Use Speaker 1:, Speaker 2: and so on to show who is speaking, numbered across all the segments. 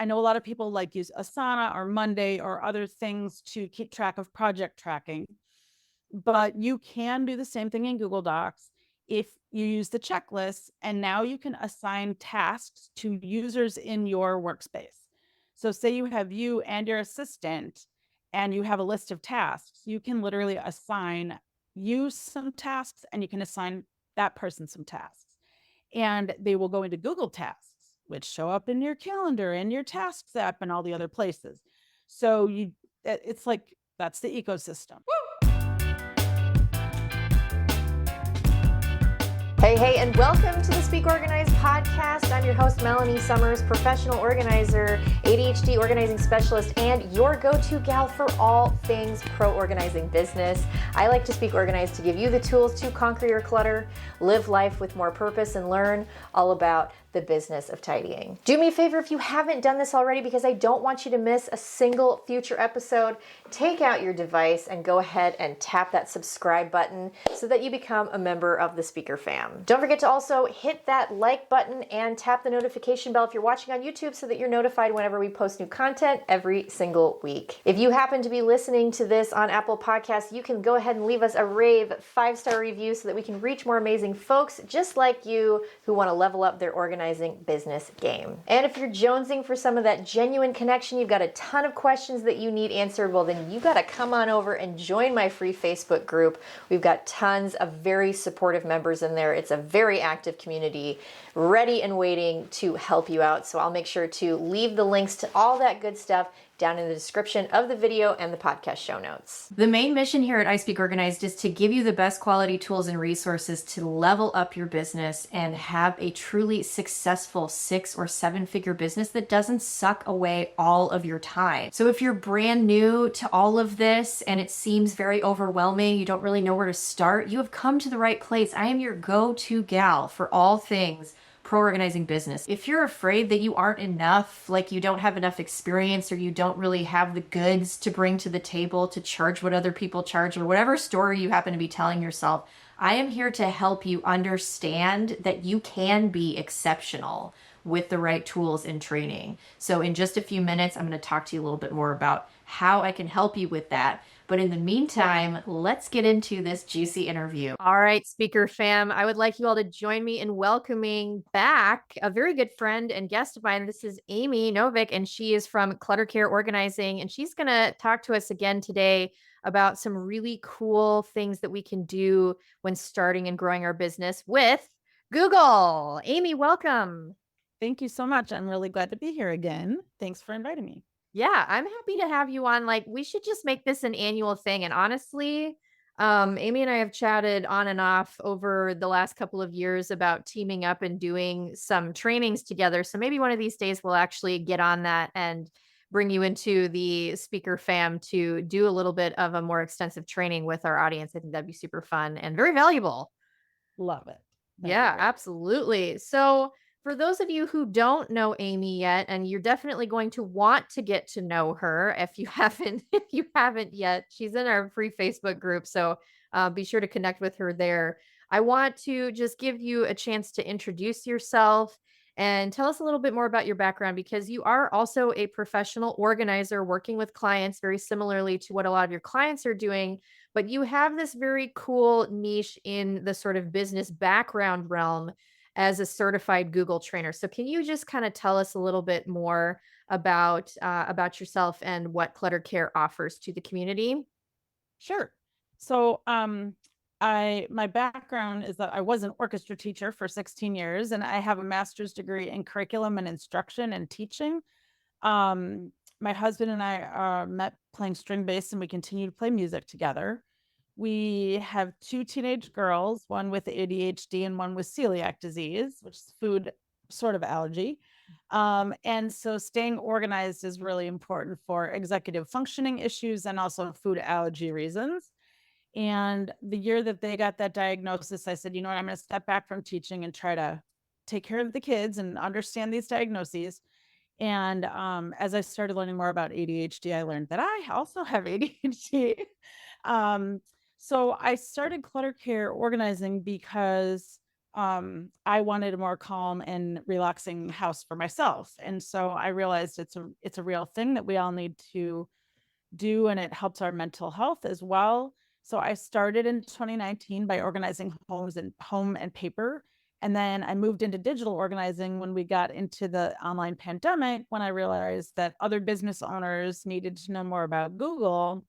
Speaker 1: I know a lot of people like use Asana or Monday or other things to keep track of project tracking, but you can do the same thing in Google Docs if you use the checklist, and now you can assign tasks to users in your workspace. So say you have you and your assistant and you have a list of tasks, you can literally assign you some tasks and you can assign that person some tasks. And they will go into Google Tasks, which show up in your calendar and your tasks app and all the other places. So it's like, that's the ecosystem.
Speaker 2: Hey, and welcome to the Speak Organized podcast. I'm your host, Melanie Summers, professional organizer, ADHD organizing specialist, and your go-to gal for all things pro organizing business. I like to speak organized to give you the tools to conquer your clutter, live life with more purpose, and learn all about the business of tidying. Do me a favor if you haven't done this already, because I don't want you to miss a single future episode. Take out your device and go ahead and tap that subscribe button so that you become a member of the Speaker fam. Don't forget to also hit that like button and tap the notification bell if you're watching on YouTube so that you're notified whenever we post new content every single week. If you happen to be listening to this on Apple Podcasts, you can go ahead and leave us a rave 5-star review so that we can reach more amazing folks just like you who want to level up their organizing business game. And if you're jonesing for some of that genuine connection, you've got a ton of questions that you need answered, well then you got to come on over and join my free Facebook group. We've got tons of very supportive members in there. It's a very active community, ready and waiting to help you out. So I'll make sure to leave the links to all that good stuff down in the description of the video and the podcast show notes. The main mission here at I Speak Organized is to give you the best quality tools and resources to level up your business and have a truly successful 6 or 7-figure business that doesn't suck away all of your time. So if you're brand new to all of this and it seems very overwhelming, you don't really know where to start, you have come to the right place. I am your go-to gal for all things pro organizing business. If you're afraid that you aren't enough, like you don't have enough experience or you don't really have the goods to bring to the table to charge what other people charge or whatever story you happen to be telling yourself, I am here to help you understand that you can be exceptional with the right tools and training. So in just a few minutes, I'm going to talk to you a little bit more about how I can help you with that. But in the meantime, let's get into this juicy interview. All right, Speaker fam, I would like you all to join me in welcoming back a very good friend and guest of mine. This is Amy Novick, and she is from Clutter Care Organizing, and she's going to talk to us again today about some really cool things that we can do when starting and growing our business with Google. Amy, welcome.
Speaker 1: Thank you so much. I'm really glad to be here again. Thanks for inviting me.
Speaker 2: Yeah, I'm happy to have you on. Like, we should just make this an annual thing. And honestly, Amy and I have chatted on and off over the last couple of years about teaming up and doing some trainings together. So maybe one of these days we'll actually get on that and bring you into the Speaker fam to do a little bit of a more extensive training with our audience. I think that'd be super fun and very valuable.
Speaker 1: Love it.
Speaker 2: Yeah, absolutely. So for those of you who don't know Amy yet, and you're definitely going to want to get to know her if you haven't yet, she's in our free Facebook group. So be sure to connect with her there. I want to just give you a chance to introduce yourself and tell us a little bit more about your background, because you are also a professional organizer working with clients very similarly to what a lot of your clients are doing. But you have this very cool niche in the sort of business background realm as a certified Google trainer. So can you just kind of tell us a little bit more about yourself and what Clutter Care offers to the community?
Speaker 1: Sure. So my background is that I was an orchestra teacher for 16 years, and I have a master's degree in curriculum and instruction and teaching. My husband and I met playing string bass, and we continue to play music together. We have 2 teenage girls, one with ADHD and one with celiac disease, which is food sort of allergy. And so staying organized is really important for executive functioning issues and also food allergy reasons. And the year that they got that diagnosis, I said, you know what, I'm going to step back from teaching and try to take care of the kids and understand these diagnoses. And as I started learning more about ADHD, I learned that I also have ADHD. So I started Clutter Care Organizing because I wanted a more calm and relaxing house for myself. And so I realized it's a real thing that we all need to do, and it helps our mental health as well. So I started in 2019 by organizing homes and home and paper. And then I moved into digital organizing when we got into the online pandemic, when I realized that other business owners needed to know more about Google.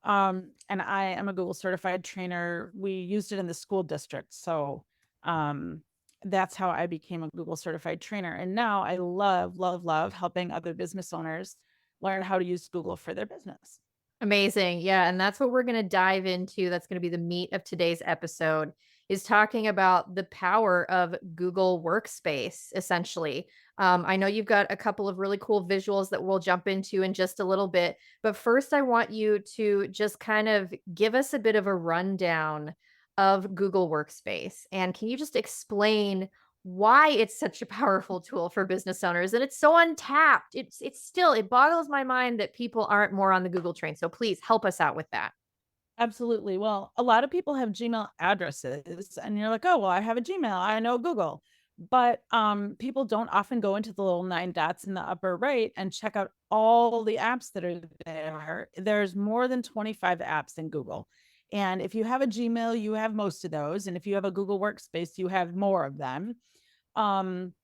Speaker 1: And I am a Google certified trainer. We used it in the school district. So um, that's how I became a Google certified trainer. And now I love, love, love helping other business owners learn how to use Google for their business.
Speaker 2: Amazing. Yeah, and that's what we're going to dive into. That's going to be the meat of today's episode is talking about the power of Google Workspace essentially. I know you've got a couple of really cool visuals that we'll jump into in just a little bit, but first I want you to just kind of give us a bit of a rundown of Google Workspace. And can you just explain why it's such a powerful tool for business owners and it's so untapped. It's still it boggles my mind that people aren't more on the Google train. So please help us out with that.
Speaker 1: Absolutely. Well, a lot of people have Gmail addresses and you're like, "Oh, well, I have a Gmail. I know Google." But people don't often go into the little 9 dots in the upper right and check out all the apps that are there. There's more than 25 apps in Google. And if you have a Gmail, you have most of those, and if you have a Google Workspace, you have more of them. Um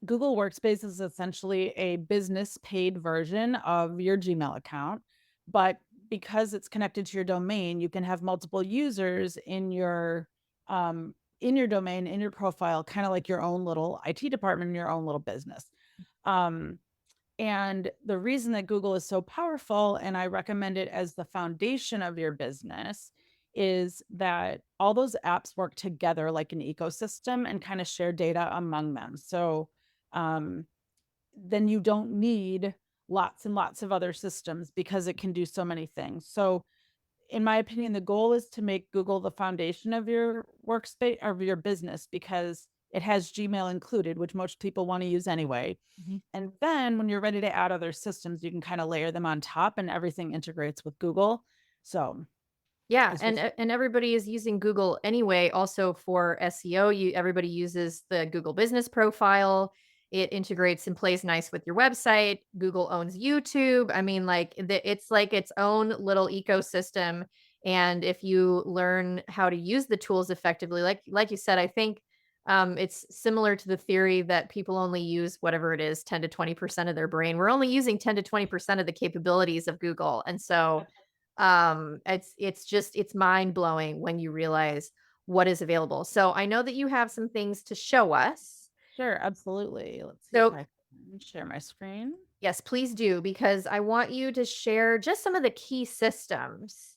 Speaker 1: Google Workspace is essentially a business paid version of your Gmail account, but because it's connected to your domain, you can have multiple users in your domain, in your profile, kind of like your own little IT department, your own little business. Um, and the reason that Google is so powerful, and I recommend it as the foundation of your business, is that all those apps work together like an ecosystem and kind of share data among them. So um, then you don't need lots and lots of other systems because it can do so many things. So, in my opinion, the goal is to make Google the foundation of your workspace, of your business, because it has Gmail included, which most people want to use anyway.
Speaker 2: Mhm.
Speaker 1: And then when you're ready to add other systems, you can kind of layer them on top and everything integrates with Google. So
Speaker 2: Yeah,
Speaker 1: it's just,
Speaker 2: and everybody is using Google anyway also for SEO. Everybody uses the Google Business Profile. It integrates and plays nice with your website. Google owns YouTube. I mean it's like its own little ecosystem and if you learn how to use the tools effectively like you said, I think it's similar to the theory that people only use whatever it is 10 to 20% of their brain. We're only using 10 to 20% of the capabilities of Google. And so it's just it's mind-blowing when you realize what is available. So I know that you have some things to show us.
Speaker 1: sure, absolutely. Let's see if
Speaker 2: So
Speaker 1: I can share my screen.
Speaker 2: yes, please do, because I want you to share just some of the key systems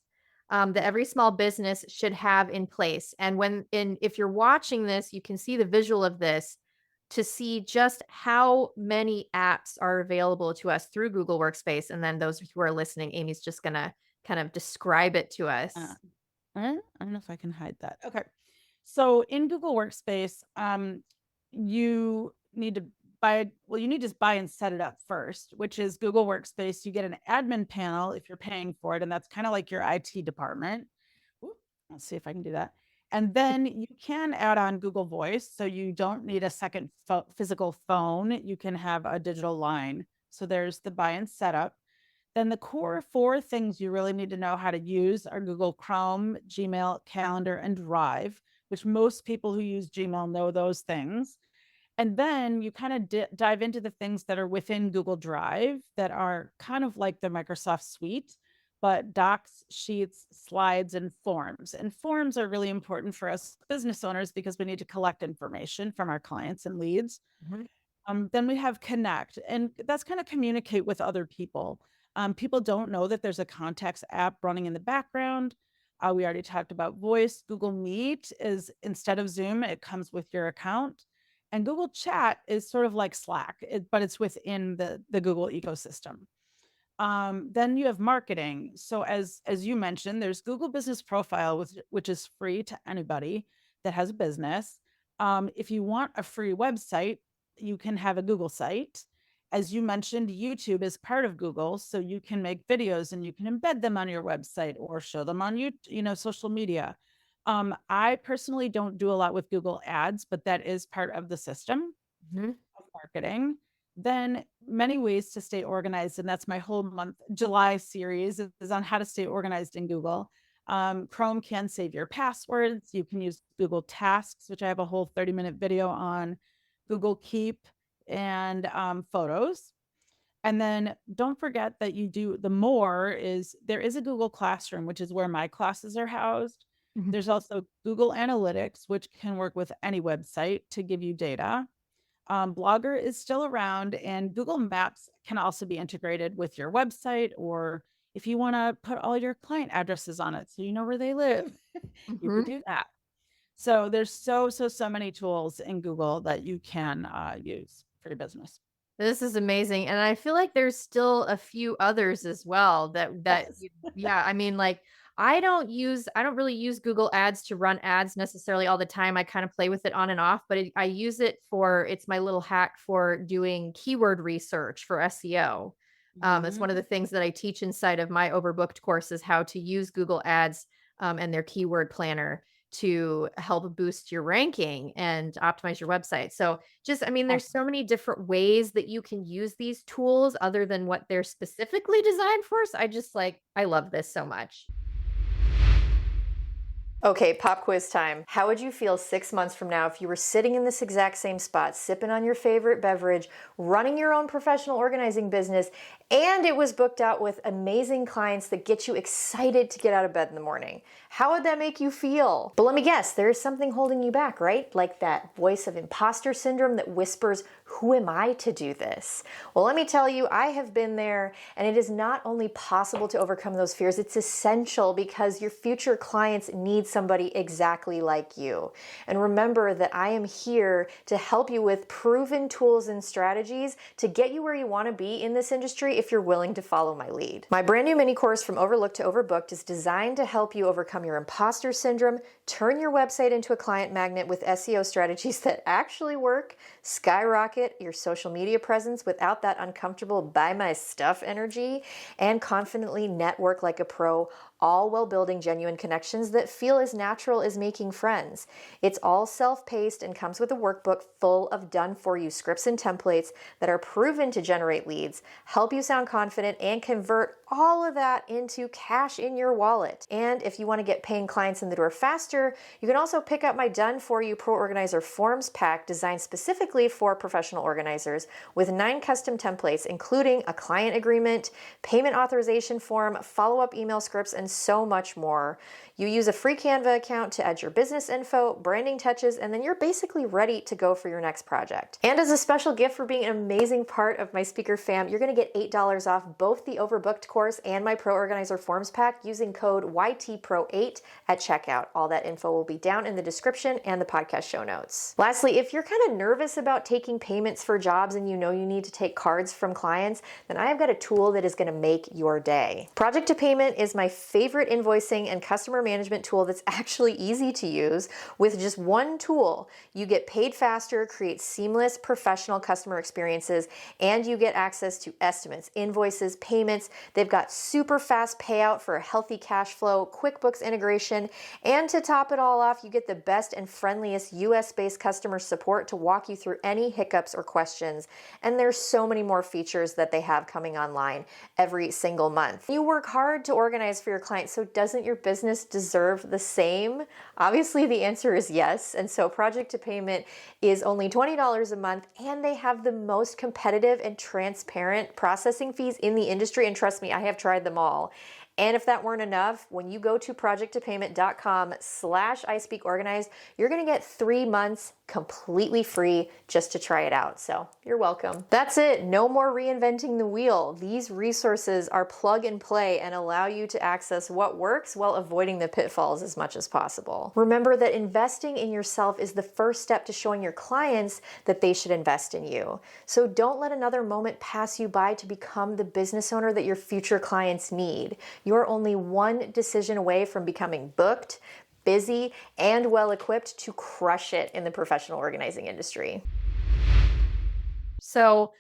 Speaker 2: that every small business should have in place. And if you're watching this, you can see the visual of this to see just how many apps are available to us through Google Workspace. And then those who are listening, Amy's just gonna kind of describe it to
Speaker 1: Uh,
Speaker 2: us.
Speaker 1: I don't know if I can hide that. Okay. So in Google Workspace, you need to you need to buy and set it up first, which is Google Workspace. You get an admin panel if you're paying for it, and that's kind of like your IT department. Ooh, let's see if I can do that. And then you can add on Google Voice, so you don't need a second physical phone. You can have a digital line. So there's the buy and setup. Then the core 4 things you really need to know how to use are Google Chrome, Gmail, Calendar, and Drive, which most people who use Gmail know those things. And then you kind of dive into the things that are within Google Drive that are kind of like the Microsoft suite, but docs, sheets, slides, and forms. And forms are really important for us business owners because we need to collect information from our clients and leads.
Speaker 2: Mhm.
Speaker 1: Then we have connect, and that's kind of communicate with other people. People don't know that there's a contacts app running in the background. We already talked about voice. Google Meet is instead of Zoom, it comes with your account. And Google Chat is sort of like Slack, but it's within the Google ecosystem. Then you have marketing. So as you mentioned, there's Google Business Profile, which is free to anybody that has a business. If you want a free website, you can have a Google site. As you mentioned, YouTube is part of Google, so you can make videos and you can embed them on your website or show them on social media. I personally don't do a lot with Google Ads, but that is part of the system
Speaker 2: Mhm.
Speaker 1: of marketing. Then many ways to stay organized, and that's my whole month July series is on how to stay organized in Google. Chrome can save your passwords. You can use Google Tasks, which I have a whole 30-minute video on, Google Keep, and Photos. And then don't forget that you do the more is there is a Google Classroom, which is where my classes are housed.
Speaker 2: Mhm.
Speaker 1: There's also Google Analytics, which can work with any website to give you data. Blogger is still around, and Google Maps can also be integrated with your website, or if you want to put all your client addresses on it so you know where they live, you could
Speaker 2: Mhm.
Speaker 1: do that. So there's so many tools in Google that you can use for your business.
Speaker 2: This is amazing, and I feel like there's still a few others as well that
Speaker 1: Yes.
Speaker 2: you yeah, I mean, like, I don't really use Google Ads to run ads necessarily all the time. I kind of play with it on and off, but I use it for it's my little hack for doing keyword research for SEO. It's one of the
Speaker 1: Mhm.
Speaker 2: things that I teach inside of my overbooked course is how to use Google Ads and their keyword planner to help boost your ranking and optimize your website. So just, I mean, there's
Speaker 1: Awesome.
Speaker 2: so many different ways that you can use these tools other than what they're specifically designed for. So I just like, I love this so much. Okay, pop quiz time. How would you feel 6 months from now if you were sitting in this exact same spot, sipping on your favorite beverage, running your own professional organizing business, and it was booked out with amazing clients that get you excited to get out of bed in the morning? How would that make you feel? But let me guess, there is something holding you back, right? Like that voice of imposter syndrome that whispers, who am I to do this? Well, let me tell you, I have been there, and it is not only possible to overcome those fears, it's essential because your future clients need somebody exactly like you. And remember that I am here to help you with proven tools and strategies to get you where you want to be in this industry if you're willing to follow my lead. My brand new mini course From Overlooked to Overbooked is designed to help you overcome your imposter syndrome, turn your website into a client magnet with SEO strategies that actually work, skyrocket your social media presence without that uncomfortable buy my stuff energy, and confidently network like a pro, all while building genuine connections that feel as natural as making friends. It's all self-paced and comes with a workbook full of done-for-you scripts and templates that are proven to generate leads, help you sound confident, and convert all of that into cash in your wallet. And if you want to get paying clients in the door faster, you can also pick up my done-for-you Pro Organizer Forms pack designed specifically for professional organizers with 9 custom templates, including a client agreement, payment authorization form, follow-up email scripts, and so much more. You use a free Canva account to add your business info, branding touches, and then you're basically ready to go for your next project. And as a special gift for being an amazing part of my speaker fam, you're going to get $8 off both the Overbooked course and my Pro Organizer Forms pack using code YTPRO8 at checkout. All that info will be down in the description and the podcast show notes. Lastly, if you're kind of nervous about taking payments for jobs and you know you need to take cards from clients, then I've got a tool that is going to make your day. Project to Payment is my favorite invoicing and customer management tool that's actually easy to use. With just one tool, you get paid faster, create seamless professional customer experiences, and you get access to estimates, invoices, payments. They've got super fast payout for a healthy cash flow, QuickBooks integration, and to top it all off, you get the best and friendliest US-based customer support to walk you through any hiccups or questions. And there's so many more features that they have coming online every single month. You work hard to organize for your clients, so doesn't your business deserve the same? Obviously, the answer is yes. And so Project to Payment is only $20 a month, and they have the most competitive and transparent processing fees in the industry. And trust me, I have tried them all. And if that weren't enough, when you go to projecttopayment.com/ispeakorganized, you're going to get 3 months completely free just to try it out. So you're welcome. That's it. No more reinventing the wheel. These resources are plug and play and allow you to access what works while avoiding the pitfalls as much as possible. Remember that investing in yourself is the first step to showing your clients that they should invest in you. So don't let another moment pass you by to become the business owner that your future clients need. You're only one decision away from becoming booked, busy, and well-equipped to crush it in the professional organizing industry. So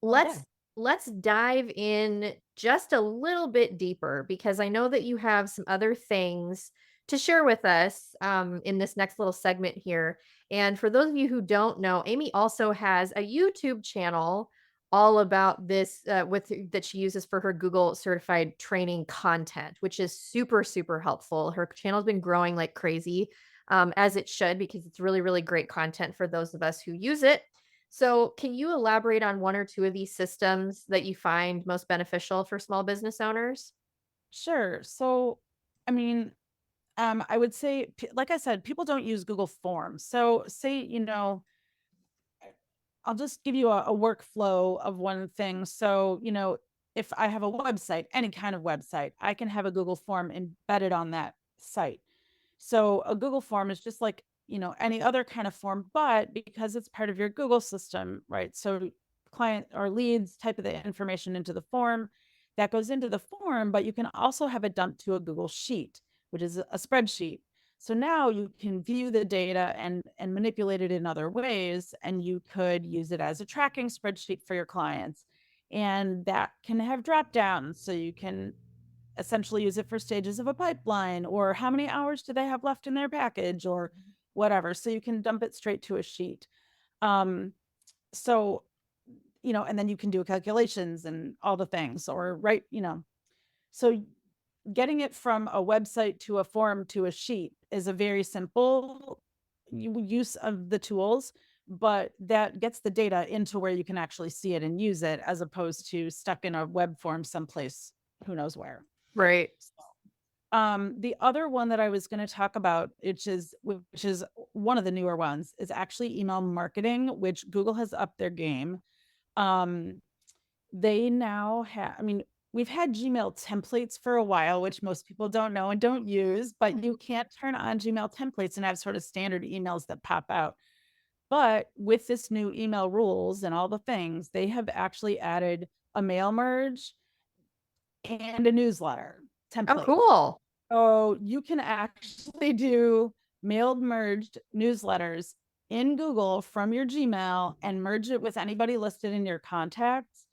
Speaker 1: Okay.
Speaker 2: let's dive in just a little bit deeper because I know that you have some other things to share with us in this next little segment here. And for those of you who don't know, Amy also has a YouTube channel all about this with that she uses for her Google certified training content, which is super, super helpful. Her channel's been growing like crazy, as it should, because it's really, really great content for those of us who use it. So, can you elaborate on one or two of these systems that you find most beneficial for small business owners?
Speaker 1: Sure. So, I mean, I would say, like I said, people don't use Google Forms. So, say, I'll just give you a workflow of one thing. So, if I have a website, any kind of website, I can have a Google form embedded on that site. So a Google form is just like, any other kind of form, but because it's part of your Google system, right? So client or leads type of the information into the form that goes into the form, but you can also have it dumped to a Google sheet, which is a spreadsheet. So now you can view the data and manipulate it in other ways, and you could use it as a tracking spreadsheet for your clients. And that can have drop downs, so you can essentially use it for stages of a pipeline, or how many hours do they have left in their package, or whatever. So you can dump it straight to a sheet. Um, so, and then you can do calculations and all the things, or so getting it from a website to a form to a sheet is a very simple use of the tools, but that gets the data into where you can actually see it and use it, as opposed to stuck in a web form someplace, who knows where.
Speaker 2: Right.
Speaker 1: The other one that I was going to talk about, which is one of the newer ones, is actually email marketing, which Google has upped their game. They now have, we've had Gmail templates for a while, which most people don't know and don't use, but you can't turn on Gmail templates and have sort of standard emails that pop out. But with this new email rules and all the things, they have actually added a mail merge and a newsletter
Speaker 2: Oh,
Speaker 1: template.
Speaker 2: cool.
Speaker 1: So you can actually do mailed merged newsletters in Google from your Gmail and merge it with anybody listed in your contacts.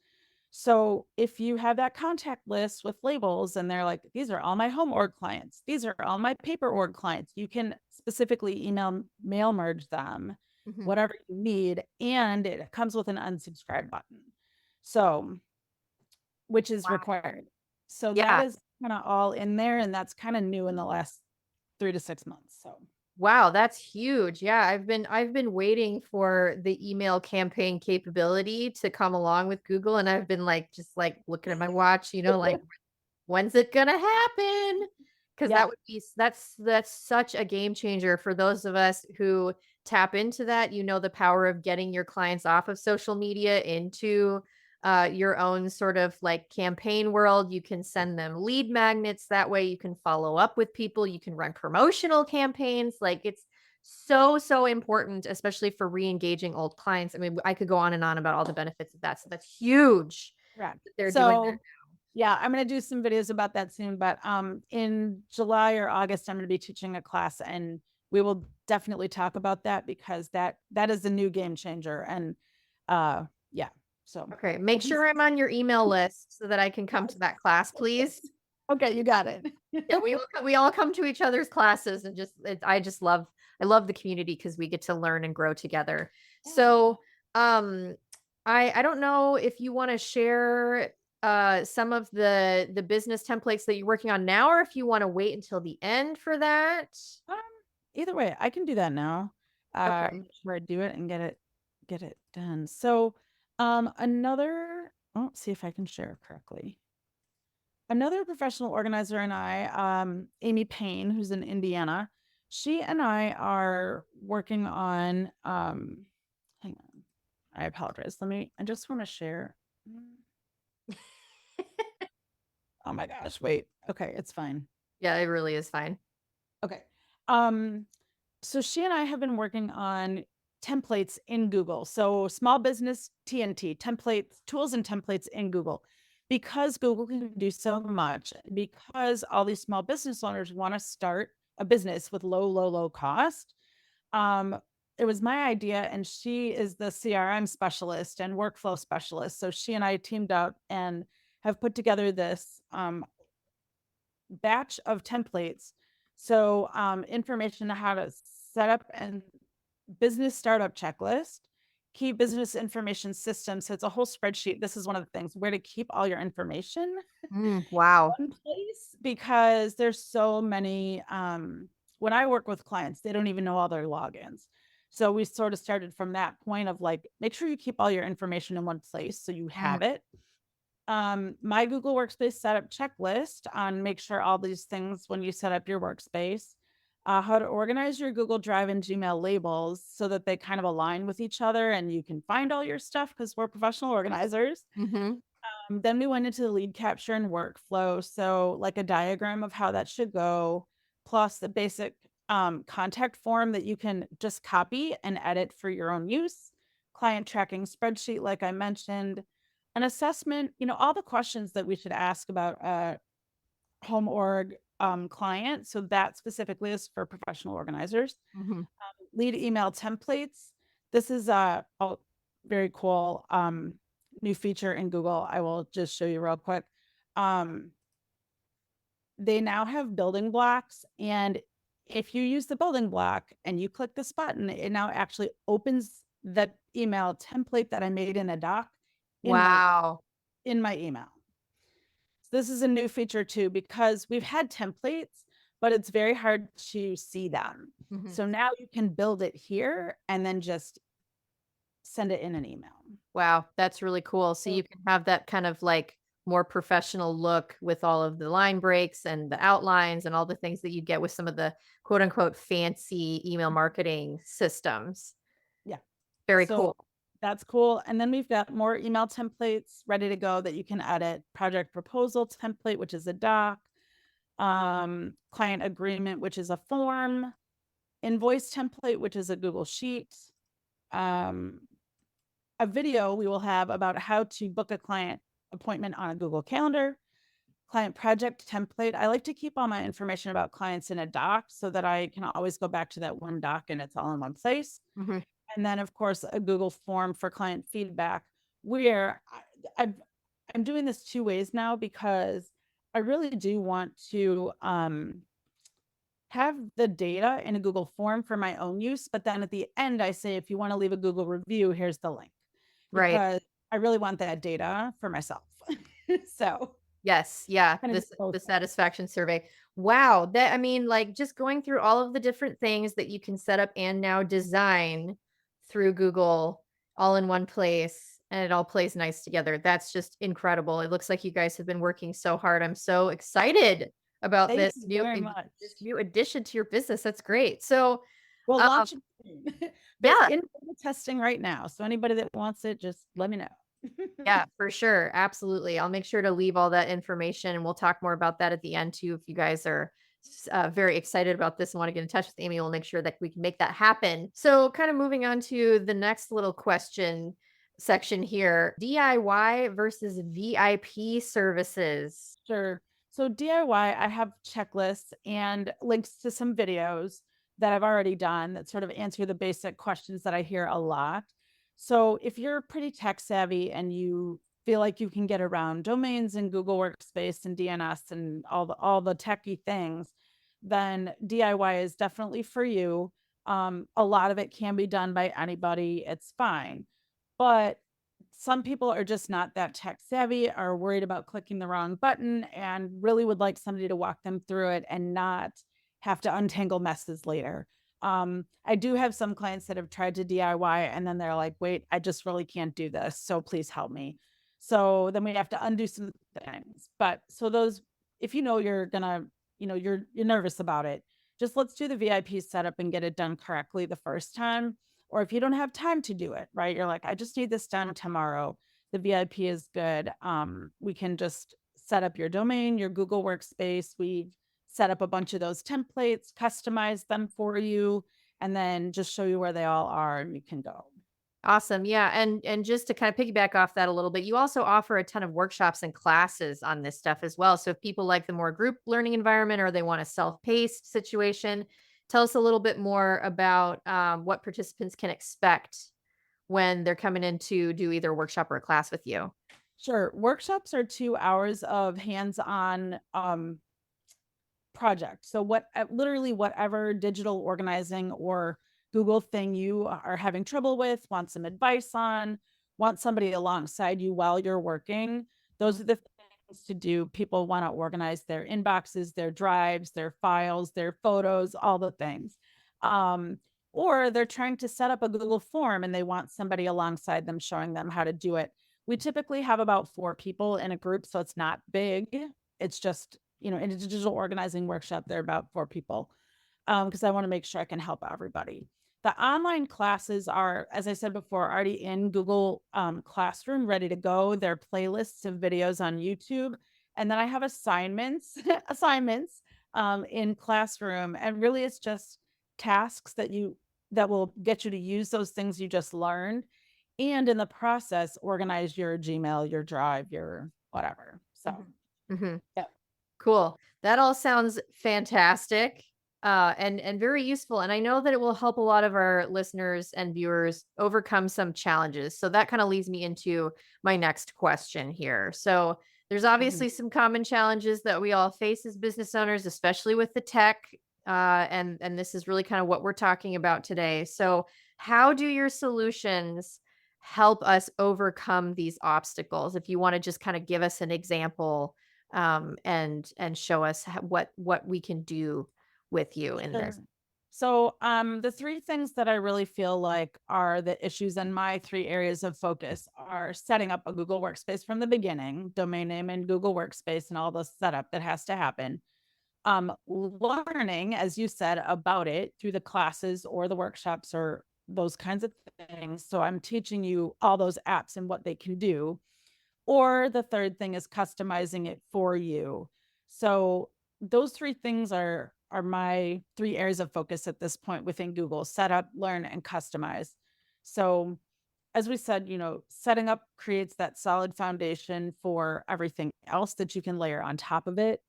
Speaker 1: So if you have that contact list with labels and they're like, these are all my home org clients, these are all my paper org clients, you can specifically mail merge them, whatever you need. And it comes with an unsubscribe button. So, which is required. So
Speaker 2: Yeah.
Speaker 1: that is kind of all in there. And that's kind of new in the last 3 to 6 months. So
Speaker 2: Wow, that's huge. Yeah, I've been waiting for the email campaign capability to come along with Google, and I've been like just like looking at my watch, like when's it gonna happen? Because
Speaker 1: yeah,
Speaker 2: that's such a game changer for those of us who tap into that. The power of getting your clients off of social media into your own sort of like campaign world. You can send them lead magnets. That way you can follow up with people. You can run promotional campaigns. Like it's so, so important, especially for re-engaging old clients. I mean, I could go on and on about all the benefits of that. So that's huge
Speaker 1: right.
Speaker 2: that they're doing that.
Speaker 1: Yeah, I'm going to do some videos about that soon, but in July or August, I'm going to be teaching a class, and we will definitely talk about that, because that is a new game changer. And yeah, so
Speaker 2: Okay, make sure I'm on your email list so that I can come to that class, please.
Speaker 1: okay, you got it.
Speaker 2: Yeah, we all come to each other's classes, and I love the community because we get to learn and grow together. So, I don't know if you want to share some of the business templates that you're working on now, or if you want to wait until the end for that.
Speaker 1: Um, Either way, I can do that now.
Speaker 2: Okay.
Speaker 1: Where I do it and get it done. So, see if I can share correctly. Another professional organizer and I, Amy Payne, who's in Indiana, she and I are working on, hang on, I apologize. I just want to share. Oh my gosh, wait. Okay, it's fine.
Speaker 2: Yeah, it really is fine.
Speaker 1: Okay. So she and I have been working on templates in Google. So small business TNT templates, tools and templates in Google, because Google can do so much, because all these small business owners want to start a business with low cost. It was my idea, and she is the CRM specialist and workflow specialist. So she and I teamed up and have put together this batch of templates So information on how to set up and business startup checklist, key business information system. So it's a whole spreadsheet. This is one of the things where to keep all your information
Speaker 2: Wow.
Speaker 1: one place because there's so many when I work with clients, they don't even know all their logins. So we sort of started from that point of like, make sure you keep all your information in one place so you
Speaker 2: Mm,
Speaker 1: have it. My Google Workspace setup checklist on make sure all these things when you set up your workspace, how to organize your Google Drive and Gmail labels so that they kind of align with each other and you can find all your stuff because we're professional organizers.
Speaker 2: mm-hmm.
Speaker 1: Then we went into the lead capture and workflow. So, like a diagram of how that should go, plus the basic contact form that you can just copy and edit for your own use, client tracking spreadsheet, like I mentioned, an assessment, all the questions that we should ask about a home org client. So, that specifically is for professional organizers.
Speaker 2: Mm-hmm.
Speaker 1: Lead email templates. This is a very cool new feature in Google. I will just show you real quick. Um, they now have building blocks, and if you use the building block and you click this button, it now actually opens the email template that I made in a doc in my
Speaker 2: Wow.
Speaker 1: email. So this is a new feature too because we've had templates, but it's very hard to see them.
Speaker 2: Mm-hmm.
Speaker 1: So now you can build it here and then just send it in an email.
Speaker 2: Wow, that's really cool. So
Speaker 1: So
Speaker 2: you can have that kind of like more professional look with all of the line breaks and the outlines and all the things that you get with some of the quote unquote fancy email marketing systems.
Speaker 1: yeah,
Speaker 2: Very
Speaker 1: so
Speaker 2: cool.
Speaker 1: that's cool. And then we've got more email templates ready to go that you can edit. Project proposal template, which is a doc, client agreement, which is a form, invoice template, which is a Google Sheet, um, a video we will have about how to book a client appointment on a Google Calendar, client project template. I like to keep all my information about clients in a doc so that I can always go back to that one doc and it's all in one place.
Speaker 2: Mm-hmm.
Speaker 1: And then, of course, a Google form for client feedback where I'm doing this two ways now because I really do want to have the data in a Google form for my own use. But then at the end, I say, if you want to leave a Google review, here's the link
Speaker 2: Right.
Speaker 1: because I really want that data for myself. So
Speaker 2: Yes. Yeah.
Speaker 1: kind of do both
Speaker 2: The
Speaker 1: ways.
Speaker 2: satisfaction survey. Wow. That I mean, like just going through all of the different things that you can set up and now design through Google all in one place and it all plays nice together. That's just incredible. It looks like you guys have been working so hard. I'm so excited about
Speaker 1: Thank you very
Speaker 2: this
Speaker 1: much.
Speaker 2: new addition to your business. That's great. So,
Speaker 1: We'll
Speaker 2: um,
Speaker 1: launch it soon. It's
Speaker 2: yeah,
Speaker 1: in beta testing right now. So anybody that wants it, just let me know.
Speaker 2: yeah, for sure. Absolutely. I'll make sure to leave all that information and we'll talk more about that at the end too. If you guys are very excited about this and want to get in touch with Amy, we'll make sure that we can make that happen. So, kind of moving on to the next little question section here, DIY versus VIP services.
Speaker 1: Sure. So DIY, I have checklists and links to some videos that I've already done that sort of answer the basic questions that I hear a lot. So if you're pretty tech savvy and you feel like you can get around domains and Google Workspace and DNS and all the techie things, then DIY is definitely for you. A lot of it can be done by anybody. It's fine. But some people are just not that tech savvy, are worried about clicking the wrong button, and really would like somebody to walk them through it and not have to untangle messes later. I do have some clients that have tried to DIY and then they're like, wait, I just really can't do this. So please help me. So then we have to undo some things. But so those, if you know you're gonna, you're nervous about it, just let's do the VIP setup and get it done correctly the first time. Or if you don't have time to do it, right? You're like, I just need this done tomorrow. The VIP is good. We can just set up your domain, your Google Workspace. We set up a bunch of those templates, customize them for you, and then just show you where they all are and you can go.
Speaker 2: Awesome. Yeah. And just to kind of piggyback off that a little bit, you also offer a ton of workshops and classes on this stuff as well. So if people like the more group learning environment or they want a self-paced situation, tell us a little bit more about what participants can expect when they're coming in to do either a workshop or a class with you.
Speaker 1: Sure. Workshops are 2 hours of hands-on project. So literally whatever digital organizing or Google thing you are having trouble with, want some advice on, want somebody alongside you while you're working, those are the things to do. People want to organize their inboxes, their drives, their files, their photos, all the things. Or they're trying to set up a Google form and they want somebody alongside them showing them how to do it. We typically have about 4 people in a group, so it's not big. It's just, in a digital organizing workshop, there are about 4 people, because I want to make sure I can help everybody. The online classes are, as I said before, already in Google Classroom, ready to go. They're playlists of videos on YouTube. And then I have assignments in Classroom. And really it's just tasks that will get you to use those things you just learned. And in the process, organize your Gmail, your Drive, your whatever. So,
Speaker 2: yeah. Cool. That all sounds fantastic, and very useful. And I know that it will help a lot of our listeners and viewers overcome some challenges. So that kind of leads me into my next question here. So there's obviously some common challenges that we all face as business owners, especially with the tech. And this is really kind of what we're talking about today. So how do your solutions help us overcome these obstacles? If you want to just kind of give us an example, and show us what we can do with you in this.
Speaker 1: So, the 3 things that I really feel like are the issues in my 3 areas of focus are setting up a Google Workspace from the beginning, domain name and Google Workspace and all the setup that has to happen. Learning, as you said, about it through the classes or the workshops or those kinds of things. So I'm teaching you all those apps and what they can do. Or the third thing is customizing it for you. So those 3 things are my 3 areas of focus at this point within Google: set up, learn, and customize. So as we said, setting up creates that solid foundation for everything else that you can layer on top of it.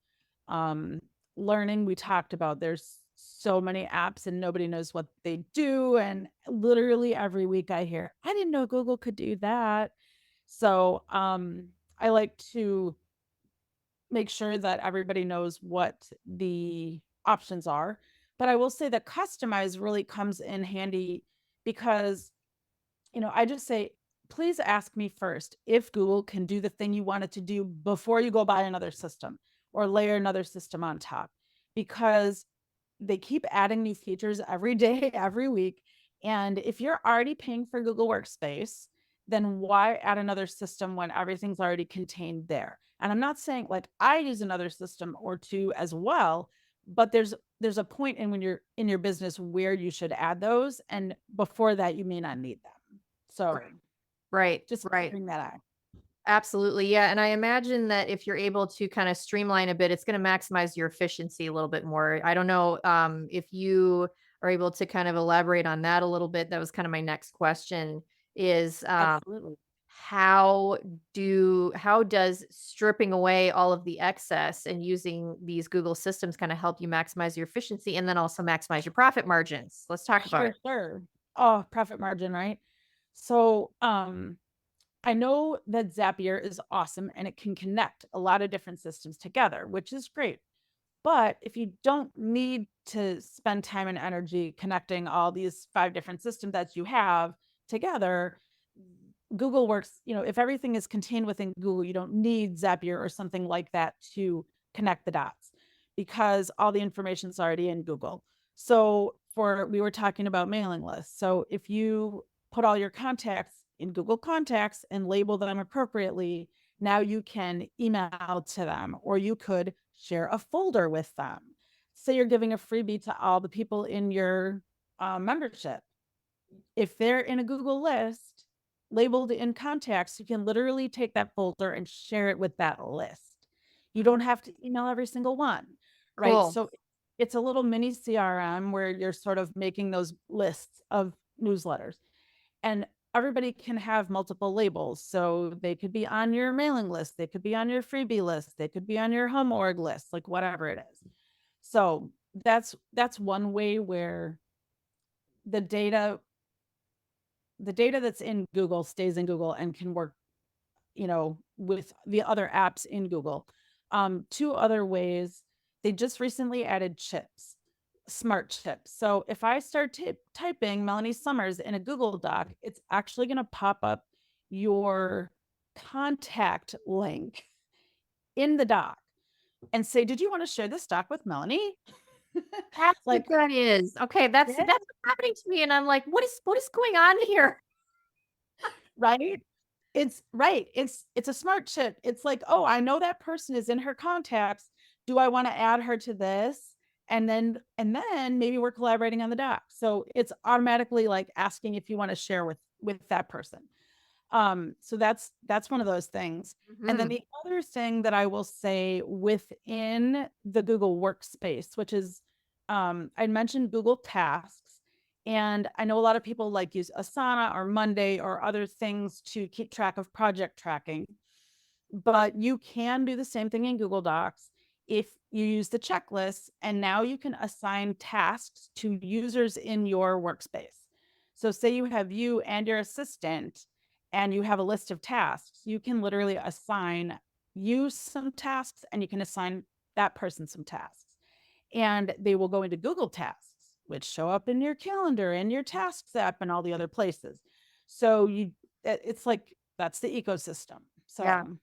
Speaker 1: Learning, we talked about, there's so many apps and nobody knows what they do. And literally every week I hear, I didn't know Google could do that. So I like to make sure that everybody knows what the options are. But I will say that customize really comes in handy because, I just say, please ask me first if Google can do the thing you want it to do before you go buy another system or layer another system on top, because they keep adding new features every day, every week. And if you're already paying for Google Workspace, then why add another system when everything's already contained there? And I'm not saying, like, I use another system or 2 as well, but there's a point in when you're in your business where you should add those, and before that you may not need them. So
Speaker 2: right,
Speaker 1: just
Speaker 2: right.
Speaker 1: figuring that out.
Speaker 2: Absolutely. Yeah. And I imagine that if you're able to kind of streamline a bit, it's going to maximize your efficiency a little bit more. I don't know if you are able to kind of elaborate on that a little bit. That was kind of my next question is
Speaker 1: Absolutely.
Speaker 2: how does stripping away all of the excess and using these Google systems kind of help you maximize your efficiency and then also maximize your profit margins? Let's talk about it.
Speaker 1: Sure. Oh, profit margin, right? So, I know that Zapier is awesome and it can connect a lot of different systems together, which is great. But if you don't need to spend time and energy connecting all these 5 different systems that you have together, Google works, if everything is contained within Google, you don't need Zapier or something like that to connect the dots because all the information is already in Google. So we were talking about mailing lists. So if you put all your contacts in Google Contacts and label them appropriately, now you can email to them, or you could share a folder with them. Say you're giving a freebie to all the people in your membership. If they're in a Google list labeled in contacts, you can literally take that folder and share it with that list. You don't have to email every single one, right?
Speaker 2: Cool.
Speaker 1: So it's a little mini CRM where you're sort of making those lists of newsletters, and everybody can have multiple labels. So they could be on your mailing list, they could be on your freebie list, they could be on your home org list, like whatever it is. So that's one way where the data that's in Google stays in Google and can work, with the other apps in Google. 2 other ways they just recently added chips, smart chips. So if I start typing Melanie Summers in a Google Doc, it's actually going to pop up your contact link in the doc and say, did you want to share this doc with Melanie?
Speaker 2: That's
Speaker 1: Like,
Speaker 2: what that is. Okay, that's
Speaker 1: yeah,
Speaker 2: what's happening to me, and I'm like, what is going on here?
Speaker 1: right. It's right. It's a smart chip. It's like, oh, I know that person is in her contacts. Do I want to add her to this? And then maybe we're collaborating on the doc. So it's automatically like asking if you want to share with that person. So that's one of those things. And then
Speaker 2: Mhm.
Speaker 1: the other thing that I will say within the Google Workspace, which is I mentioned Google Tasks. And I know a lot of people like use Asana or Monday or other things to keep track of project tracking, but you can do the same thing in Google Docs if you use the checklist, and now you can assign tasks to users in your workspace. So say you have you and your assistant and you have a list of tasks, you can literally assign you some tasks and you can assign that person some tasks, and they will go into Google Tasks, which show up in your calendar and your tasks app and all the other places. So it's like, that's the ecosystem.
Speaker 2: Yeah.
Speaker 1: So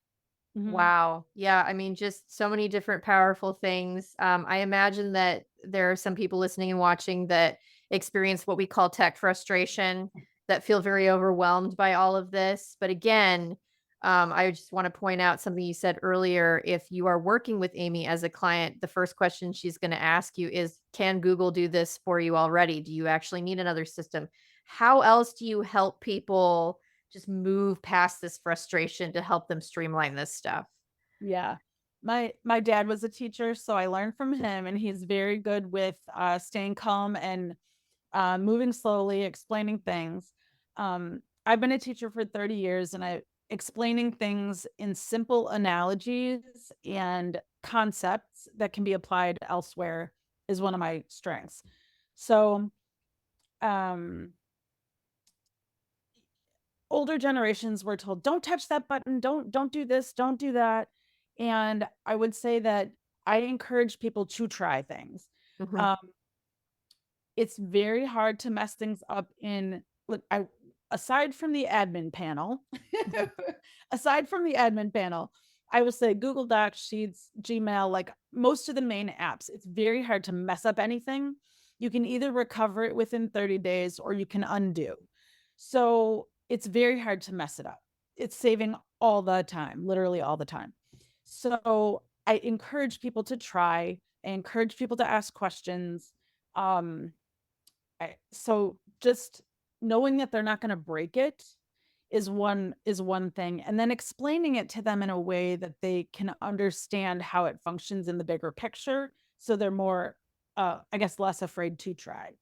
Speaker 1: mhm.
Speaker 2: Wow. Yeah. I mean, just so many different powerful things. I imagine that there are some people listening and watching that experience what we call tech frustration, that feel very overwhelmed by all of this. But again, I just want to point out something you said earlier. If you are working with Amy as a client, the first question she's going to ask you is, can Google do this for you already? Do you actually need another system? How else do you help people just move past this frustration to help them streamline this stuff?
Speaker 1: Yeah. My dad was a teacher, so I learned from him, and he's very good with staying calm and moving slowly, explaining things. I've been a teacher for 30 years, and I explaining things in simple analogies and concepts that can be applied elsewhere is one of my strengths. So, um, older generations were told, don't touch that button, don't do this, don't do that. And I would say that I encourage people to try things.
Speaker 2: Mhm.
Speaker 1: Um, it's very hard to mess things up in, look, I aside from the admin panel, aside from the admin panel, I will say Google Docs, Sheets, Gmail, like most of the main apps, it's very hard to mess up anything. You can either recover it within 30 days or you can undo. So it's very hard to mess it up. It's saving all the time, literally all the time. So I encourage people to try. I encourage people to ask questions. Um, so just knowing that they're not going to break it is one thing, and then explaining it to them in a way that they can understand how it functions in the bigger picture, so they're more I guess less afraid to try.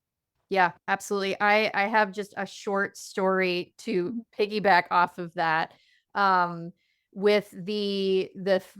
Speaker 2: Yeah, absolutely. I have just a short story to piggyback off of that. Um, with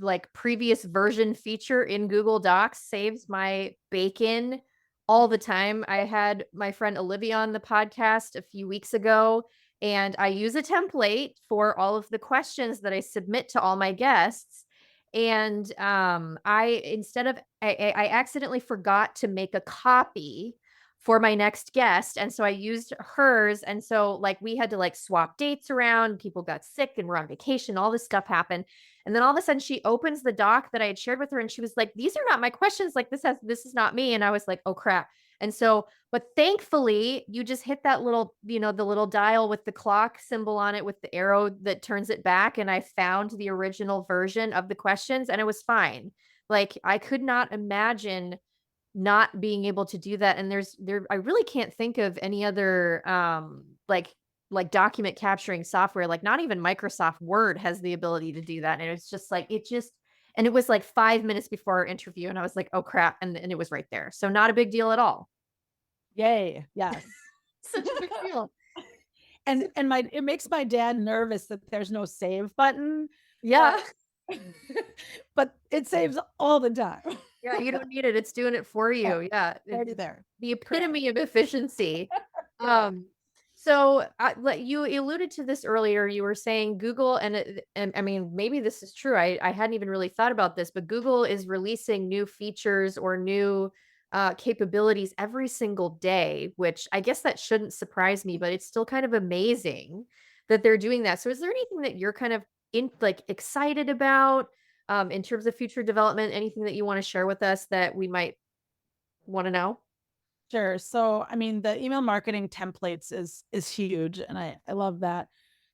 Speaker 2: like previous version feature in Google Docs saves my bacon all the time. I had my friend Olivia on the podcast a few weeks ago, and I use a template for all of the questions that I submit to all my guests. And I instead of I accidentally forgot to make a copy for my next guest, and so I used hers, and so, like, we had to, like, swap dates around, people got sick and were on vacation, all this stuff happened, and then all of a sudden, she opens the doc that I had shared with her, and she was like, "These are not my questions, like, this is not me," and I was like, "Oh, crap," and so but thankfully, you just hit that little the little dial with the clock symbol on it with the arrow that turns it back, and I found the original version of the questions, and it was fine. Like, I could not imagine not being able to do that, and I really can't think of any other like document capturing software, like not even Microsoft Word has the ability to do that, and it's just like and it was like 5 minutes before our interview, and I was like, "Oh crap," and it was right there. So not a big deal at all.
Speaker 1: Yay, yes.
Speaker 2: Such a big deal.
Speaker 1: And my it makes my dad nervous that there's no save button,
Speaker 2: Yeah.
Speaker 1: but but it saves all the time.
Speaker 2: Yeah, you don't need it. It's doing it for
Speaker 1: Yeah,
Speaker 2: you. Yeah.
Speaker 1: already there.
Speaker 2: The
Speaker 1: Correct.
Speaker 2: epitome of efficiency. Um, So, you alluded to this earlier. You were saying Google, and I mean, maybe this is true. I hadn't even really thought about this, but Google is releasing new features or new capabilities every single day, which I guess that shouldn't surprise me, but it's still kind of amazing that they're doing that. So, is there anything that you're kind of excited about in terms of future development? Anything that you want to share with us that we might want to know?
Speaker 1: Sure. So, I mean, the email marketing templates is huge, and I love that.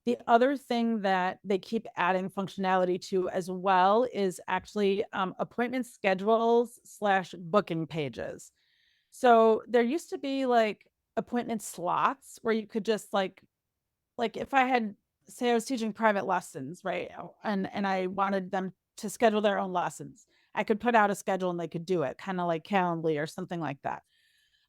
Speaker 1: The other thing that they keep adding functionality to as well is actually appointment schedules slash booking pages. So there used to be like appointment slots where you could just like if I had, say I was teaching private lessons, right? And I wanted them to schedule their own lessons. I could put out a schedule and they could do it, kind of like Calendly or something like that.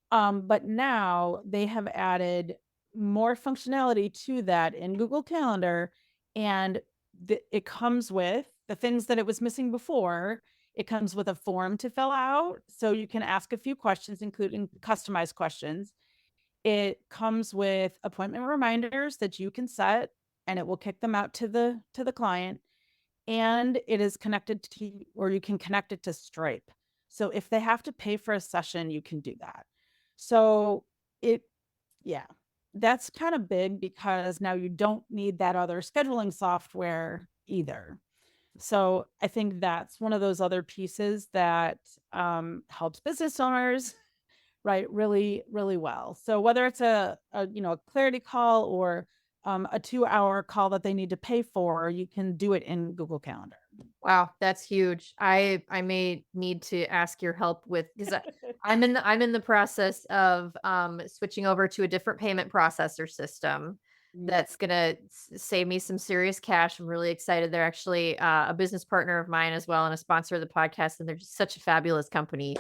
Speaker 1: But now they have added more functionality to that in Google Calendar, and it comes with the things that it was missing before. It comes with a form to fill out, so you can ask a few questions, including customized questions. It comes with appointment reminders that you can set, and it will kick them out to the client. And it is connected to, or you can connect it to Stripe. So if they have to pay for a session, you can do that. So it, yeah, that's kind of big because now you don't need that other scheduling software either. So I think that's one of those other pieces that helps business owners, right, really, really well. So whether it's a clarity call or a 2 hour call that they need to pay for, you can do it in Google Calendar.
Speaker 2: Wow, that's huge. I may need to ask your help with because I'm in the process of switching over to a different payment processor system
Speaker 1: Mm.
Speaker 2: that's gonna save me some serious cash. I'm really excited. They're actually a business partner of mine as well and a sponsor of the podcast, and they're just such a fabulous company.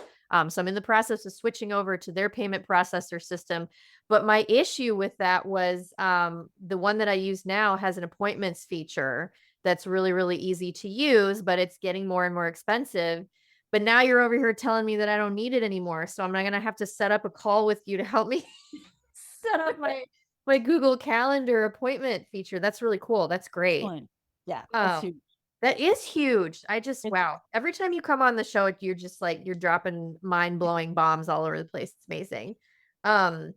Speaker 2: So I'm in the process of switching over to their payment processor system. But my issue with that was the one that I use now has an appointments feature that's really, really easy to use, but it's getting more and more expensive. But now you're over here telling me that I don't need it anymore. So I'm not gonna have to set up a call with you to help me set up my Google Calendar appointment feature. That's really cool. That's great.
Speaker 1: Excellent. Yeah, that's
Speaker 2: Oh,
Speaker 1: huge.
Speaker 2: that is huge. I just
Speaker 1: It,
Speaker 2: wow. Every time you come on the show, you're just like you're dropping mind-blowing bombs all over the place. It's amazing. Um,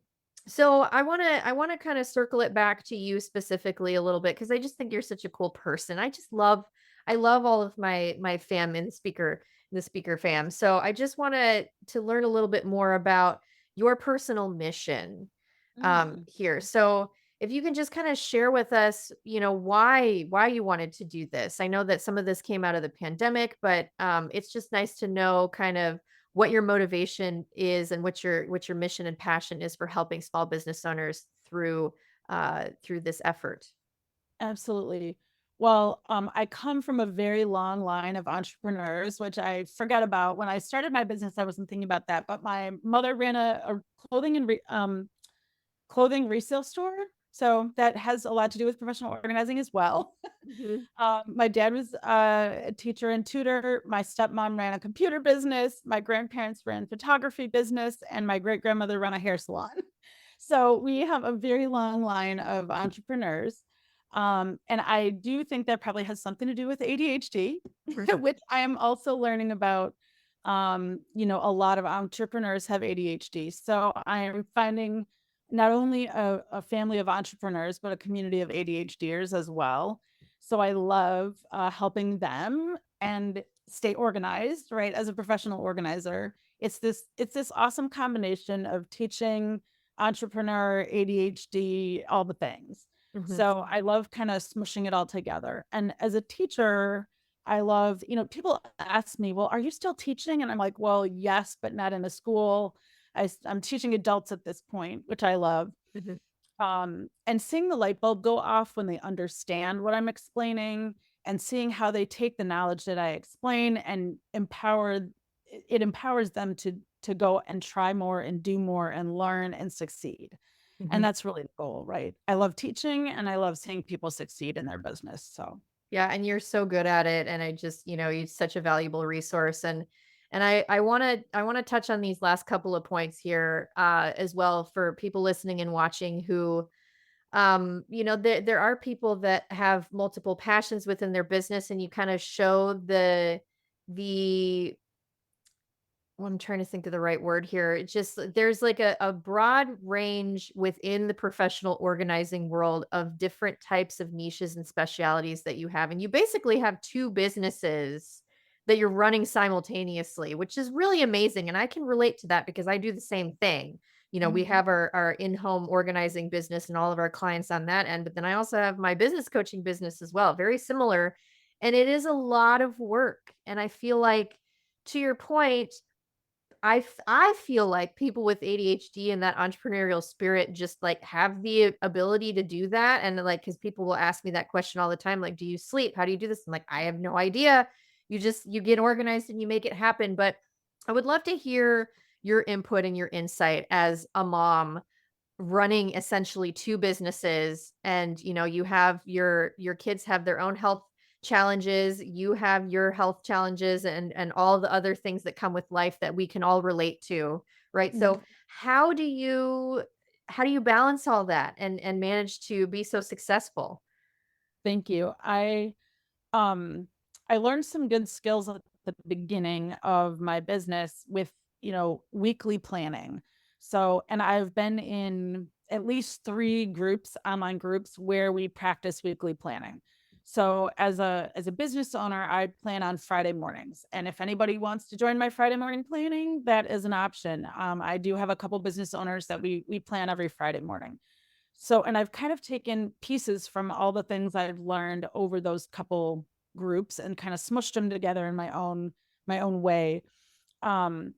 Speaker 2: so I wanna kind of circle it back to you specifically a little bit because I just think you're such a cool person. I love all of my fam in the speaker fam. So I just wanted to learn a little bit more about your personal mission
Speaker 1: mm,
Speaker 2: here. So if you can just kind of share with us, why you wanted to do this. I know that some of this came out of the pandemic, but it's just nice to know kind of what your motivation is and what your mission and passion is for helping small business owners through this effort.
Speaker 1: absolutely. Well, I come from a very long line of entrepreneurs, which I forget about. When I started my business, I wasn't thinking about that. But my mother ran a clothing resale store. So that has a lot to do with professional organizing as well.
Speaker 2: Mhm.
Speaker 1: My dad was a teacher and tutor. My stepmom ran a computer business. My grandparents ran photography business, and my great grandmother ran a hair salon. So we have a very long line of entrepreneurs. And I do think that probably has something to do with ADHD,
Speaker 2: Mhm.
Speaker 1: which I am also learning about. A lot of entrepreneurs have ADHD. So I am finding not only a family of entrepreneurs, but a community of ADHDers as well. So I love helping them and stay organized, right? As a professional organizer, it's this awesome combination of teaching, entrepreneur, ADHD, all the things.
Speaker 2: Mhm.
Speaker 1: So I love kind of smushing it all together. And as a teacher, I love, people ask me, well, are you still teaching? And I'm like, well, yes, but not in a school. I'm teaching adults at this point, which I love.
Speaker 2: Mhm.
Speaker 1: And seeing the light bulb go off when they understand what I'm explaining and seeing how they take the knowledge that I explain and it empowers them to go and try more and do more and learn and succeed. And
Speaker 2: Mhm.
Speaker 1: that's really the goal, right? I love teaching and I love seeing people succeed in their business. So
Speaker 2: Yeah, and you're so good at it, and I just, you're such a valuable resource, and I want to touch on these last couple of points here as well for people listening and watching who There are people that have multiple passions within their business, and you kind of show the well, I'm trying to think of the right word here. It's just there's like a broad range within the professional organizing world of different types of niches and specialities that you have. And you basically have two businesses that you're running simultaneously, which is really amazing. And I can relate to that because I do the same thing. We
Speaker 1: Mhm.
Speaker 2: have our in-home organizing business and all of our clients on that end, but then I also have my business coaching business as well, very similar. And it is a lot of work. And I feel like, to your point, I feel like people with ADHD and that entrepreneurial spirit just like have the ability to do that. And like, cause people will ask me that question all the time, like, do you sleep? How do you do this? I'm like, I have no idea. You get organized and you make it happen. But I would love to hear your input and your insight as a mom running essentially two businesses, and you have your kids have their own health challenges, you have your health challenges, and all the other things that come with life that we can all relate to, right? So
Speaker 1: Mhm.
Speaker 2: how do you balance all that and manage to be so successful?
Speaker 1: Thank you. Um, I learned some good skills at the beginning of my business with, weekly planning. So, and I've been in at least 3 groups, online groups where we practice weekly planning. So, as a business owner, I plan on Friday mornings. And if anybody wants to join my Friday morning planning, that is an option. I do have a couple business owners that we plan every Friday morning. So, and I've kind of taken pieces from all the things I've learned over those couple groups and kind of smushed them together in my own way. Um,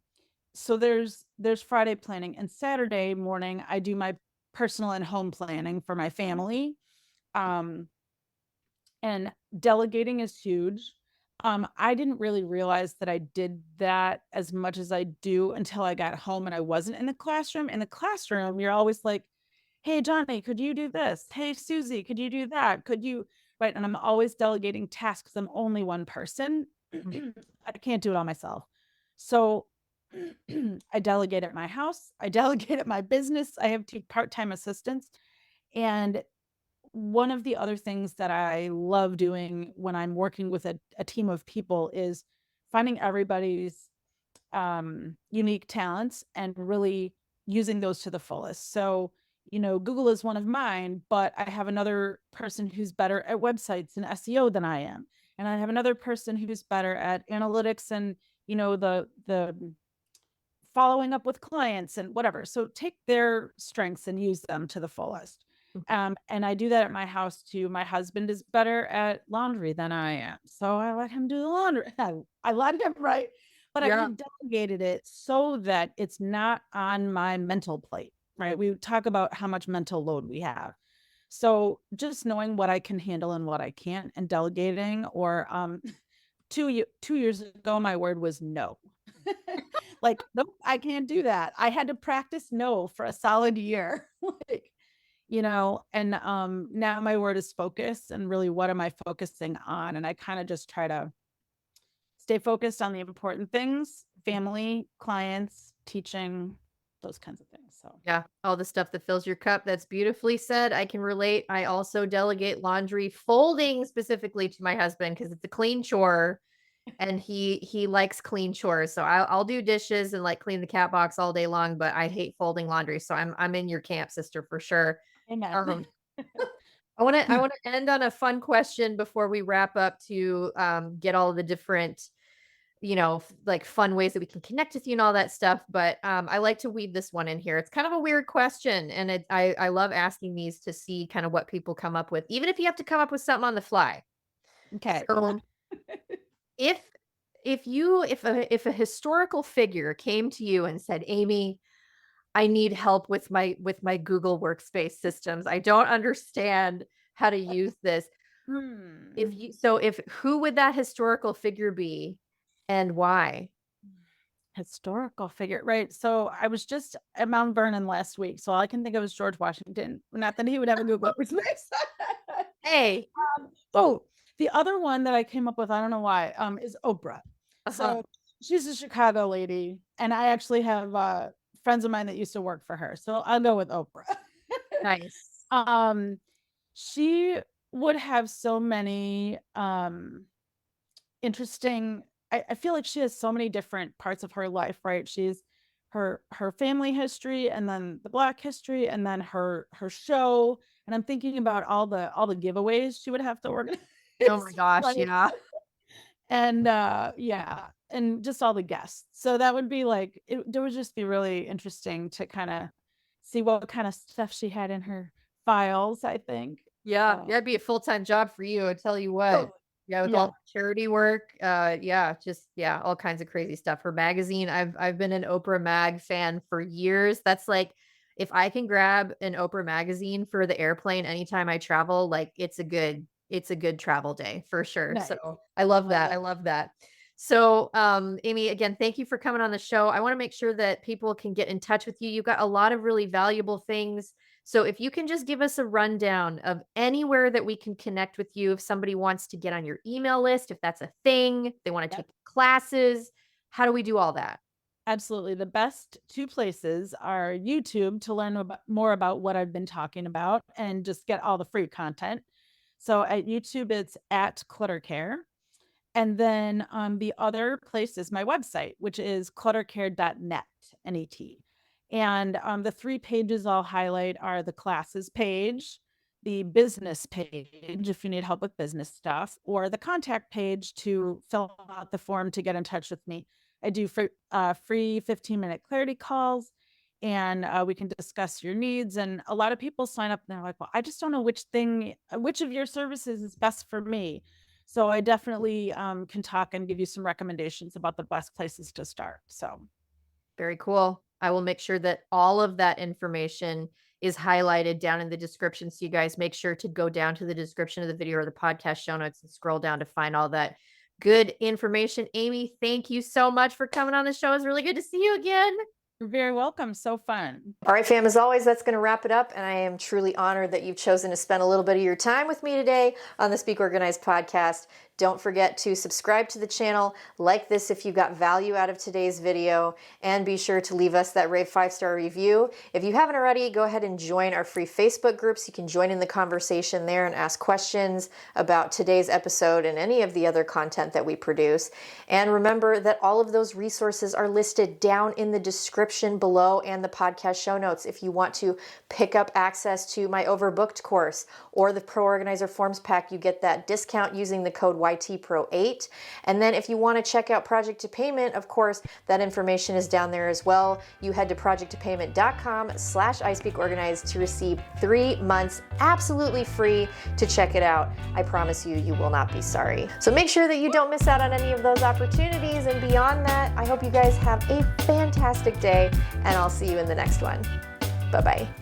Speaker 1: so there's Friday planning, and Saturday morning I do my personal and home planning for my family. Um, and delegating is huge. I didn't really realize that I did that as much as I do until I got home and I wasn't in the classroom. In the classroom, you're always like, hey, Johnny, could you do this? Hey, Susie, could you do that? Could you? Right. And I'm always delegating tasks. I'm only one person. I can't do it all myself. So I delegate at my house. I delegate at my business. I have 2 part-time assistants. And one of the other things that I love doing when I'm working with a team of people is finding everybody's unique talents and really using those to the fullest. So, Google is one of mine, but I have another person who's better at websites and SEO than I am. And I have another person who's better at analytics and, the following up with clients and whatever. So take their strengths and use them to the fullest. And I do that at my house too. My husband is better at laundry than I am. So I let him do the laundry. I let him, right? But
Speaker 2: Yeah.
Speaker 1: I've delegated it so that it's not on my mental plate, right? We talk about how much mental load we have. So just knowing what I can handle and what I can't and delegating, or 2 years ago, my word was no. Like, nope, I can't do that. I had to practice no for a solid year. Like, and now my word is focus, and really what am I focusing on? And I kind of just try to stay focused on the important things, family, clients, teaching, those kinds of things. So
Speaker 2: Yeah, all the stuff that fills your cup. That's beautifully said. I can relate. I also delegate laundry folding specifically to my husband because it's a clean chore, and he likes clean chores. So I'll do dishes and like clean the cat box all day long, but I hate folding laundry. So I'm in your camp, sister, for sure.
Speaker 1: amen.
Speaker 2: Um, I want to end on a fun question before we wrap up to get all the different like fun ways that we can connect with you and all that stuff. But I like to weave this one in here. It's kind of a weird question, and I love asking these to see kind of what people come up with, even if you have to come up with something on the fly.
Speaker 1: Okay.
Speaker 2: So if if a historical figure came to you and said, Amy, I need help with my Google Workspace systems. I don't understand how to use this.
Speaker 1: Hmm.
Speaker 2: If who would that historical figure be and why?
Speaker 1: Historical figure, right? So I was just at Mount Vernon last week, so all I can think of is George Washington. Not that he would have a Google Workspace.
Speaker 2: Hey.
Speaker 1: Oh, the other one that I came up with, I don't know why, is Oprah.
Speaker 2: Uh-huh.
Speaker 1: So she's a Chicago lady, and I actually have friends of mine that used to work for her. So I'll go with Oprah.
Speaker 2: Nice.
Speaker 1: Um, she would have so many interesting. I feel like she has so many different parts of her life, right? She's her family history, and then the Black history, and then her show. And I'm thinking about all the giveaways she would have to organize.
Speaker 2: Oh my gosh,
Speaker 1: Like,
Speaker 2: yeah.
Speaker 1: and yeah, and just all the guests. So that would be like it would just be really interesting to kind of see what kind of stuff she had in her files, I think.
Speaker 2: Yeah,
Speaker 1: Uh,
Speaker 2: that'd be a full-time job for you, I tell you what.
Speaker 1: totally.
Speaker 2: Yeah, with all
Speaker 1: Yeah,
Speaker 2: the charity work, yeah, just yeah, all kinds of crazy stuff. Her magazine, I've been an Oprah Mag fan for years. That's like if I can grab an Oprah magazine for the airplane anytime I travel, like it's a good travel day for sure.
Speaker 1: nice.
Speaker 2: So I love
Speaker 1: Love
Speaker 2: that. I
Speaker 1: it.
Speaker 2: love that. So, Amy, again, thank you for coming on the show. I want to make sure that people can get in touch with you. You've got a lot of really valuable things. So if you can just give us a rundown of anywhere that we can connect with you, if somebody wants to get on your email list, if that's a thing, they want to
Speaker 1: Yep.
Speaker 2: take classes, how do we do all that?
Speaker 1: Absolutely. The best two places are YouTube to learn more about what I've been talking about and just get all the free content. So at YouTube, it's at Clutter Care. And then the other place is my website, which is cluttercare.net, N-E-T. And the three pages I'll highlight are the classes page, the business page, if you need help with business stuff, or the contact page to fill out the form to get in touch with me. I do free 15-minute clarity calls, and we can discuss your needs. And a lot of people sign up and they're like, well, I just don't know which of your services is best for me. So I definitely can talk and give you some recommendations about the best places to start. So
Speaker 2: Very cool. I will make sure that all of that information is highlighted down in the description. So you guys make sure to go down to the description of the video or the podcast show notes and scroll down to find all that good information. Amy, thank you so much for coming on the show. It's really good to see you again.
Speaker 1: you're very welcome. So fun.
Speaker 2: All right, fam, as always, that's going to wrap it up. And I am truly honored that you've chosen to spend a little bit of your time with me today on the Speak Organized podcast. Don't forget to subscribe to the channel, like this if you got value out of today's video, and be sure to leave us that rave 5-star review. If you haven't already, go ahead and join our free Facebook groups. You can join in the conversation there and ask questions about today's episode and any of the other content that we produce. And remember that all of those resources are listed down in the description below and the podcast show notes if you want to pick up access to my Overbooked course or the Pro Organizer Forms Pack. You get that discount using the code YTPRO8. And then if you want to check out Project to Payment, of course, that information is down there as well. You head to projecttopayment.com/iSpeakOrganized to receive 3 months absolutely free to check it out. I promise you, you will not be sorry. So make sure that you don't miss out on any of those opportunities. And beyond that, I hope you guys have a fantastic day, and I'll see you in the next one. Bye-bye.